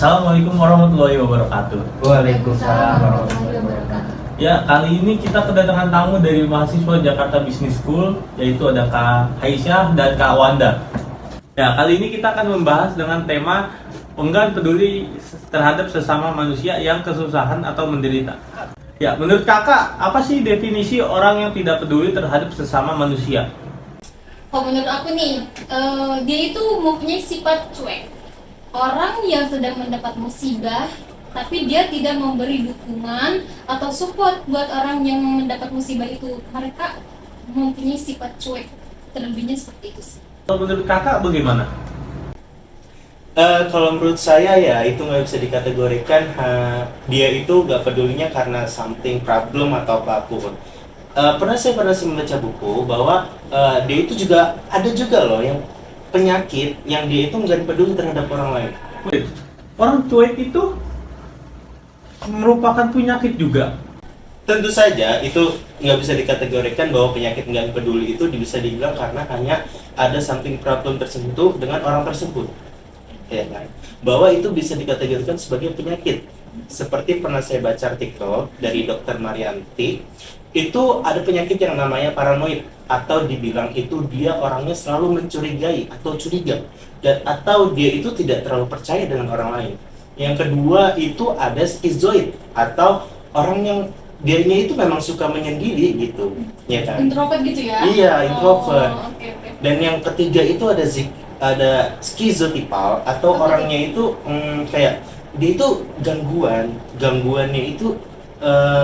Assalamualaikum warahmatullahi wabarakatuh. Waalaikumsalam warahmatullahi wabarakatuh. Ya, kali ini kita kedatangan tamu dari mahasiswa Jakarta Business School, yaitu ada Kak Aisyah dan Kak Wanda. Ya, kali ini kita akan membahas dengan tema enggan peduli terhadap sesama manusia yang kesusahan atau menderita. Ya, menurut kakak, apa sih definisi orang yang tidak peduli terhadap sesama manusia? Oh, menurut aku nih, dia itu mempunyai sifat cuek. Orang yang sedang mendapat musibah, tapi dia tidak memberi dukungan atau support buat orang yang mendapat musibah itu. Mereka mempunyai sifat cuek. Terlebihnya seperti itu sih. Kalau menurut kakak bagaimana? Kalau menurut saya ya itu nggak bisa dikategorikan dia itu nggak pedulinya karena something problem atau apapun. Pernah sih membaca buku bahwa dia itu juga ada juga loh yang penyakit yang dia itu nggak peduli terhadap orang lain. Orang cuek itu merupakan penyakit juga. Tentu saja itu nggak bisa dikategorikan bahwa penyakit nggak peduli itu bisa dibilang karena hanya ada something problem tertentu dengan orang tersebut. Ya kan? Bahwa itu bisa dikategorikan sebagai penyakit. Seperti pernah saya baca artikel dari Dr. Marianti, itu ada penyakit yang namanya paranoid, atau dibilang itu dia orangnya selalu mencurigai atau curiga, dan atau dia itu tidak terlalu percaya dengan orang lain. Yang kedua itu ada skizoid, atau orang yang dianya itu memang suka menyendiri gitu, ya kan? Introvert gitu ya? Iya, introvert. Oke. Dan yang ketiga itu ada skizotipal, atau orangnya itu kayak dia itu gangguannya itu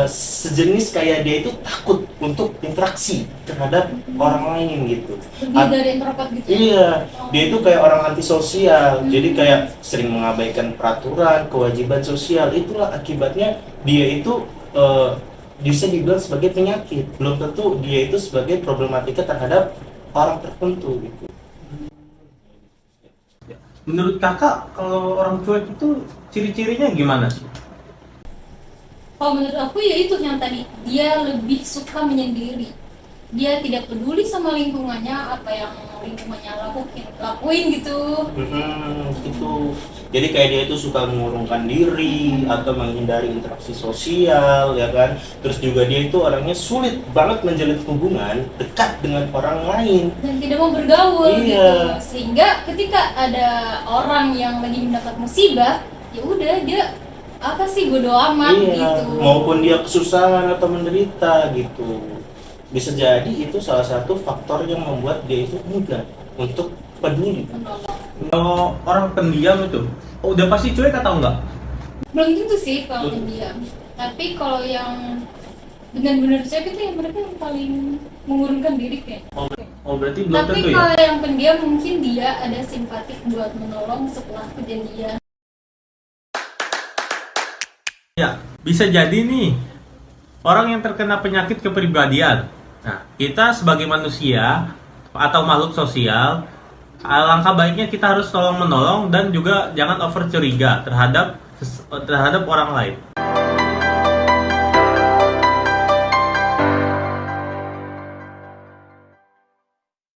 sejenis kayak dia itu takut untuk interaksi terhadap orang lain gitu. Lebih dari introvert gitu ya? Iya, dia itu kayak orang antisosial, jadi kayak sering mengabaikan peraturan, kewajiban sosial. Itulah akibatnya dia itu bisa dibilang sebagai penyakit. Belum tentu dia itu sebagai problematika terhadap orang tertentu gitu. Menurut kakak, kalau orang cuek itu ciri-cirinya gimana sih? Oh, menurut aku ya itu yang tadi, dia lebih suka menyendiri. Dia tidak peduli sama lingkungannya, apa yang lingkungannya lakuin gitu. Gitu. Jadi kayak dia itu suka mengurungkan diri atau menghindari interaksi sosial, ya kan. Terus juga dia itu orangnya sulit banget menjalin hubungan dekat dengan orang lain Dan tidak mau bergaul Iya. gitu. Sehingga ketika ada orang yang lagi mendapat musibah, ya udah dia apa sih bodo amat gitu. maupun dia kesusahan atau menderita gitu. Bisa jadi itu salah satu faktor yang membuat dia itu enggan untuk peduli. Menolong. Kalau orang pendiam itu, udah pasti cuek atau enggak? Belum tentu sih kalau pendiam. Tapi kalau yang benar-benar cuek itu yang mereka yang paling mengurungkan diri kayak. Oh, berarti belum Tapi tentu ya? kalau yang pendiam mungkin dia ada simpatik buat menolong setelah kejadian. Ya, bisa jadi nih orang yang terkena penyakit kepribadian. Nah, kita sebagai manusia atau makhluk sosial, alangkah baiknya kita harus tolong menolong dan juga jangan over curiga terhadap orang lain.